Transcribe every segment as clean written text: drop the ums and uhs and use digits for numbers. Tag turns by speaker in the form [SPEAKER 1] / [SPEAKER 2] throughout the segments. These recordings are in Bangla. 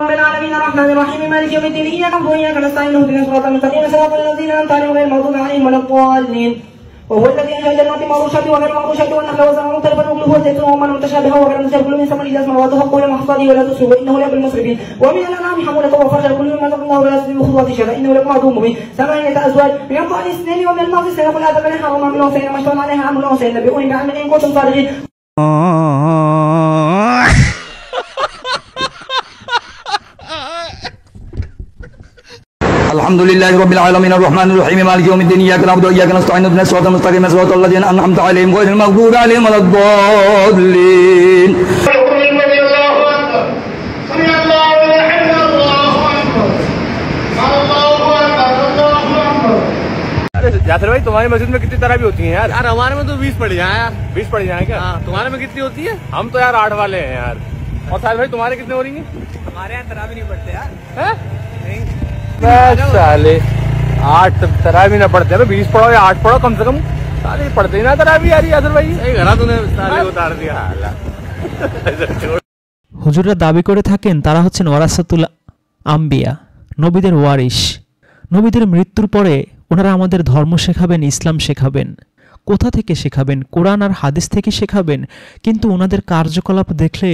[SPEAKER 1] رب العالمين الرحمن الرحيم مالك يوم الدين إياك نعبد وإياك نستعين اهدنا الصراط المستقيم صراط الذين أنعمت عليهم غير المغضوب عليهم ولا الضالين وهو الذي أنشأ جنات معروشات وغير معروشات والنخل والزرع مختلفا أكله والزيتون ومن متشابه وغير متشابه كل من ثمر إذا أثمر وتحقوا إلى محصاده ولا تسرفوا إنه لا يحب المسرفين ومن الأنعام حمولة وفرشا كل مما رزق الله ولا تسلموا خطوات شرع إنه لكم عدو مبين ثمانية أزواج من الضأن اثنين ومن المعز اثنين قل أذكرين حرم من الأنثيين ما اشتمل عليها أم الأنثيين نبئوني بعلم إن كنتم صادقين.
[SPEAKER 2] الحمد لله رب العالمين الرحمن الرحيم مالك يوم الدين إياك نعبد وإياك نستعين اهدنا الصراط المستقيم صراط الذين أنعمت عليهم غير المغضوب عليهم ولا الضالين.
[SPEAKER 3] यासर भाई तुम्हारी मस्जिद में कितनी तरावी होती है यार? यार हमारे में तो 20 पड़ जाए यार। 20 पड़ जाए क्या? हाँ, तुम्हारे में कितनी होती है? हम तो यार 8 वाले हैं यार। और साहिल भाई तुम्हारे कितने हो रही है?
[SPEAKER 4] हमारे यहाँ तरावी नहीं पड़ते यार।
[SPEAKER 3] हैं? साले 8 तरावी ना पड़ते हैं, 20 पढ़ो या 8 पढ़ो कम से कम। साले पढ़ते ही ना तरावी यार यासर भाई। घरा तूने साले उतार दिया।
[SPEAKER 5] হুজুররা দাবি করে থাকেন তারা হচ্ছেন ওয়ারাসাতুল আম্বিয়া, নবীদের ওয়ারিশ। নবীদের মৃত্যুর পরে ওনারা আমাদের ধর্ম শেখাবেন, ইসলাম শেখাবেন। কোথা থেকে শেখাবেন? কোরআন আর হাদিস থেকে শেখাবেন। কিন্তু ওনাদের কার্যকলাপ দেখলে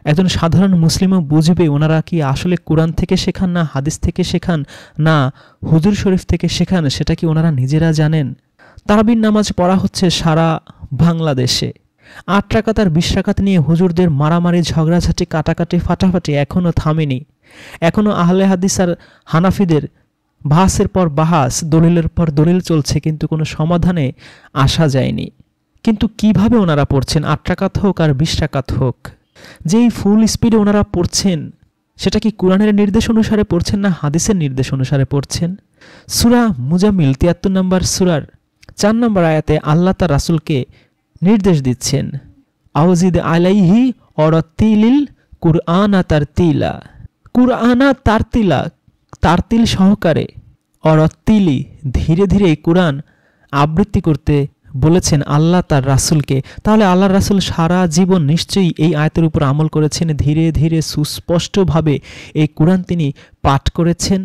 [SPEAKER 5] একজন সাধারণ মুসলিমও বুঝবে ওনারা কি আসলে কোরআন থেকে শেখান না হাদিস থেকে শেখান না হুজুর শরীফ থেকে শেখান, সেটা কি ওনারা নিজেরা জানেন? তারাবির নামাজ পড়া হচ্ছে সারা বাংলাদেশে। 8 রাকাত আর 20 রাকাত নিয়ে হুজুরদের মারামারি, ঝগড়াঝাটি, কাটাকাটি, ফাটাফাটি এখনও থামেনি। এখনও আহলে হাদিস আর হানাফিদের বাহাসের পর বাহাস, দলিলের পর দলিল চলছে, কিন্তু কোনো সমাধানে আসা যায়নি। কিন্তু কিভাবে ওনারা পড়ছেন? 8 রাকাত হোক আর 20 রাকাত হোক, যেই ফুল স্পিডে ওনারা পড়ছেন সেটা কি কোরআনের নির্দেশ অনুসারে পড়ছেন না হাদিসের নির্দেশ অনুসারে পড়ছেন? সূরা মুজাম্মিল 73 নম্বর সূরার 4 নম্বর আয়াতে আল্লাহ তার রাসূলকে নির্দেশ দিচ্ছেন, আউজিদ আলাইহি অরাতিলিল কুরআনা তারতিলা, কুরআনা তারতিলা, তারতিল সহকারে, অরাতিলি ধীরে ধীরে এই কোরআন আবৃত্তি করতে বলেছেন আল্লাহ তার রাসূলকে। তাহলে আল্লাহর রাসূল সারা জীবন নিশ্চয়ই এই আয়াতের উপর আমল করেছেন, ধীরে ধীরে সুস্পষ্টভাবে এই কোরআন তিনি পাঠ করেছেন।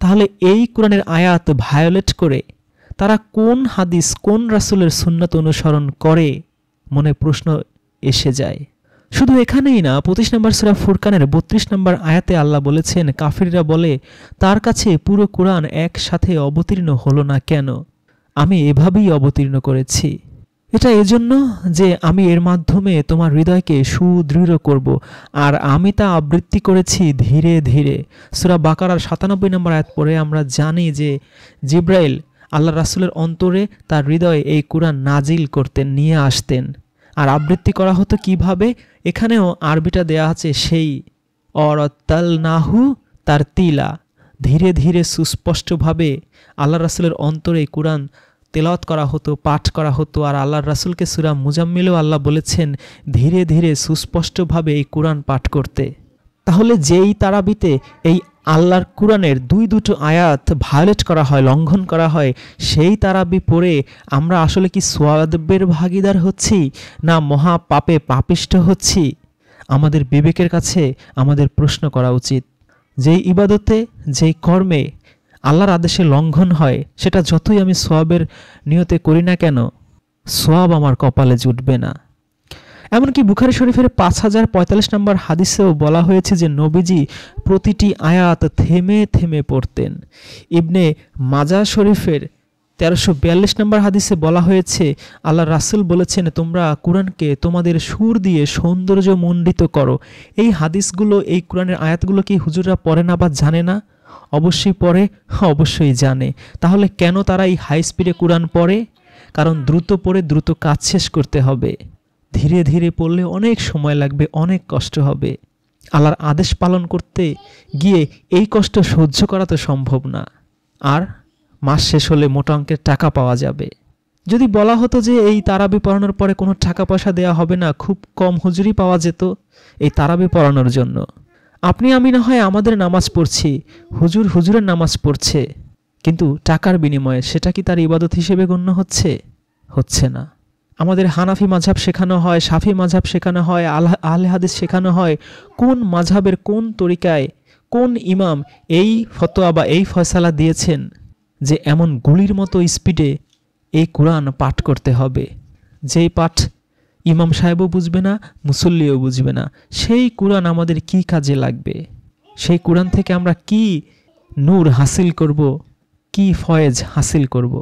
[SPEAKER 5] তাহলে এই কোরআনের আয়াত ভায়োলেট করে তারা কোন হাদিস, কোন রাসূলের সুন্নাত অনুসরণ করে? মনে প্রশ্ন এসে যায়। শুধু এখানেই না, 25 নম্বর সূরা ফুরকানের 32 নম্বর আয়াতে আল্লাহ বলেছেন, কাফিররা বলে তার কাছে পুরো কোরআন একসাথে অবতীর্ণ হলো না কেন? আমি এভাবেই অবতীর্ণ করেছি। এটা এজন্য যে আমি এর মাধ্যমে তোমার হৃদয়কে সুদৃঢ় করব, আর আমি তা আবৃত্তি করেছি ধীরে ধীরে। সূরা বাকারার 97 নম্বর আয়াত পড়ে আমরা জানি যে জিব্রাইল আল্লাহ রাসূলের অন্তরে, তার হৃদয়ে এই কোরআন নাজিল করতেন, নিয়ে আসতেন। আর আবৃত্তি করা হতো কিভাবে? এখানেও আরবিটা দেয়া আছে সেই অরাতালনাহু তারতিলা, ধীরে ধীরে সুস্পষ্টভাবে আল্লাহ রাসূলের অন্তরে কোরআন তেলাওয়াত করা হতো, পাঠ করা হতো। আর আল্লাহর রাসূলকে সূরা মুজাম্মিলেও আল্লাহ বলেছেন ধীরে ধীরে সুস্পষ্টভাবে এই কোরআন পাঠ করতে। তাহলে যেই তারাবিতে এই আল্লাহর কোরআনের দুটো আয়াত ভায়োলেট করা হয়, লঙ্ঘন করা হয়, সেই তারাবি পড়ে আমরা আসলে কি সওয়াবের ভাগীদার হচ্ছি না মহা পাপে পাপিষ্ঠ হচ্ছি? আমাদের বিবেকের কাছে আমাদের প্রশ্ন করা উচিত। যেই ইবাদতে, যেই কর্মে আল্লাহর আদেশে লঙ্ঘন হয়, সেটা যতই আমি সওয়াবের নিয়তে করি না কেন, সওয়াব আমার কপালে জুটবে না। এমনকি বুখারী শরীফের 5045 নম্বর হাদিসেও বলা হয়েছে যে নবীজি প্রতিটি আয়াত থেমে থেমে পড়তেন। ইবনে মাজাহ শরীফের 1342 নম্বর হাদিসে বলা হয়েছে আল্লাহ রাসূল বলেছেন, তোমরা কোরআনকে তোমাদের সুর দিয়ে সৌন্দর্য মণ্ডিত করো। এই হাদিসগুলো, এই কোরআনের আয়াতগুলো কি হুজুররা পড়ে না বা জানে না? অবশ্যই পড়ে, অবশ্যই জানে। তাহলে কেন তারা এই হাই স্পিডে কোরআন পড়ে? কারণ দ্রুত পড়ে দ্রুত কাজ শেষ করতে হবে। ধীরে ধীরে পড়লে অনেক সময় লাগবে, অনেক কষ্ট হবে। আল্লাহর আদেশ পালন করতে গিয়ে এই কষ্ট সহ্য করা তো সম্ভব না। আর মাস শেষ হলে মোটা অঙ্কের টাকা পাওয়া যাবে। যদি বলা হতো যে এই তারাবি পড়ানোর পরে কোনো টাকা পয়সা দেওয়া হবে না, খুব কম হুজুরি পাওয়া যেত এই তারাবি পড়ানোর জন্য। আপনি আমি না হয় আমাদের নামাজ পড়ছি, হুজুর হুজুরের নামাজ পড়ছে, কিন্তু টাকার বিনিময়ে সেটা কি তার ইবাদত হিসেবে গণ্য হচ্ছে? হচ্ছে না। আমাদের হানাফি মাযহাব শেখানো হয়, শাফি মাযহাব শেখানো হয়, আহলে হাদিস শেখানো হয়। কোন মাযহাবের কোন তরিকায় কোন ইমাম এই ফতোয়া বা এই ফয়সালা দিয়েছেন যে এমন গুলির মতো স্পিডে এই কোরআন পাঠ করতে হবে, যেই পাঠ ইমাম সাহেবও বুঝবে না, মুসল্লিও বুঝবে না। সেই কোরআন আমাদের কি কাজে লাগবে? সেই কোরআন থেকে আমরা কি নূর হাসিল করব, কি ফয়েজ হাসিল করব?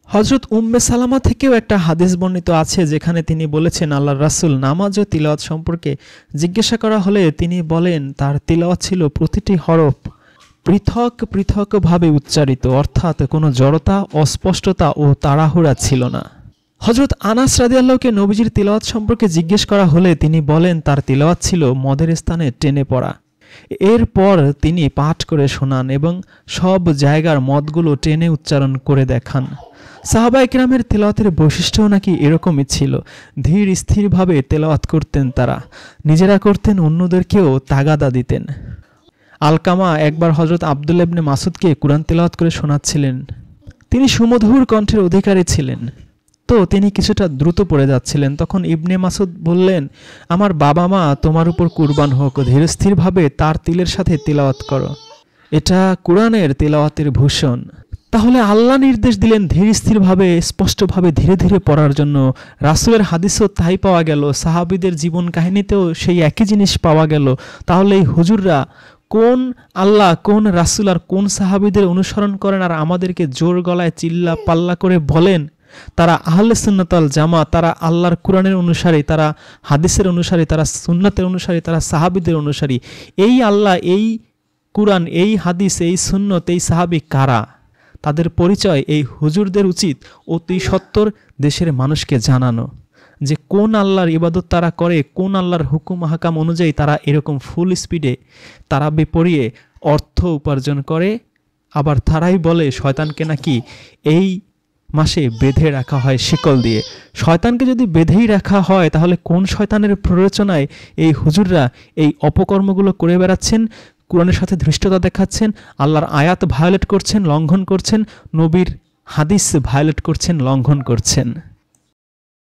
[SPEAKER 5] হযরত উম্মে সালামা থেকেও একটা হাদিস বর্ণিত আছে যেখানে তিনি বলেছেন, আল্লাহর রাসূল নামাজ ও তিলাওয়াত সম্পর্কে জিজ্ঞাসা করা হলে তিনি বলেন তার তিলাওয়াত ছিল প্রতিটি হরফ পৃথক পৃথকভাবে উচ্চারিত, অর্থাৎ কোনো জড়তা, অস্পষ্টতা ও তাড়াহুড়া ছিল না। হযরত আনাস রাদিয়াল্লাহুকে নবীজির তিলাওয়াত সম্পর্কে জিজ্ঞেস করা হলে তিনি বলেন তার তিলাওয়াত ছিল মদের স্থানে টেনে পড়া। এরপর তিনি পাঠ করে শোনান এবং সব জায়গার মদগুলো টেনে উচ্চারণ করে দেখান। সাহাবা ইকরামের তেলাওয়াতের বৈশিষ্ট্যও নাকি এরকমই ছিল। ধীর স্থিরভাবে তেলাওয়াত করতেন তারা, নিজেরা করতেন, অন্যদেরকেও তাগাদা দিতেন। আলকামা একবার হযরত আব্দুল্লাহ ইবনে মাসুদকে কুরআন তেলাওয়াত করে শোনাচ্ছিলেন। তিনি সুমধুর কণ্ঠের অধিকারী ছিলেন, তো তিনি কিছুটা দ্রুত পড়ে যাচ্ছিলেন। তখন ইবনে মাসুদ বললেন, আমার বাবা মা তোমার উপর কুরবান হোক, ধীর স্থিরভাবে তার তিলের সাথে তেলাওয়াত করো, এটা কুরআনের তেলাওয়াতের ভূষণ। তাহলে আল্লাহ নির্দেশ দিলেন ধীর স্থিরভাবে, স্পষ্টভাবে, ধীরে ধীরে পড়ার জন্য। রাসূলের হাদিসও তাই পাওয়া গেল, সাহাবীদের জীবন কাহিনীতেও সেই একই জিনিস পাওয়া গেল। তাহলে এই হুজুররা কোন আল্লাহ, কোন রাসূল আর কোন সাহাবীদের অনুসরণ করেন আর আমাদেরকে জোর গলায় চিল্লা পাল্লা করে বলেন তারা আহলে সুন্নাত ওয়াল জামাত, তারা আল্লাহর কুরআনের অনুসারী, তারা হাদিসের অনুসারী, তারা সুন্নাতের অনুসারী, তারা সাহাবীদের অনুসারী। এই আল্লাহ, এই কুরআন, এই হাদিস, এই সুন্নত, এই সাহাবী কারা? তাদের পরিচয় এই হুজুরদের উচিত অতি সত্বর দেশের মানুষকে জানানো যে কোন আল্লাহর ইবাদত তারা করে, কোন আল্লাহর হুকুম হাকাম অনুযায়ী তারা এরকম ফুল স্পিডে তারাবি পড়িয়ে অর্থ উপার্জন করে। আবার তারাই বলে শয়তানকে নাকি এই মাসে বেঁধে রাখা হয় শিকল দিয়ে। শয়তানকে যদি বেঁধেই রাখা হয় তাহলে কোন শয়তানের প্ররোচনায় এই হুজুররা এই অপকর্মগুলো করে বেড়াচ্ছেন? কুরআনের সাথে ধৃষ্টতা দেখাচ্ছেন, আল্লাহর আয়াত ভায়োলেট করছেন, লঙ্ঘন করছেন, নবীর হাদিস ভায়োলেট করছেন, লঙ্ঘন করছেন।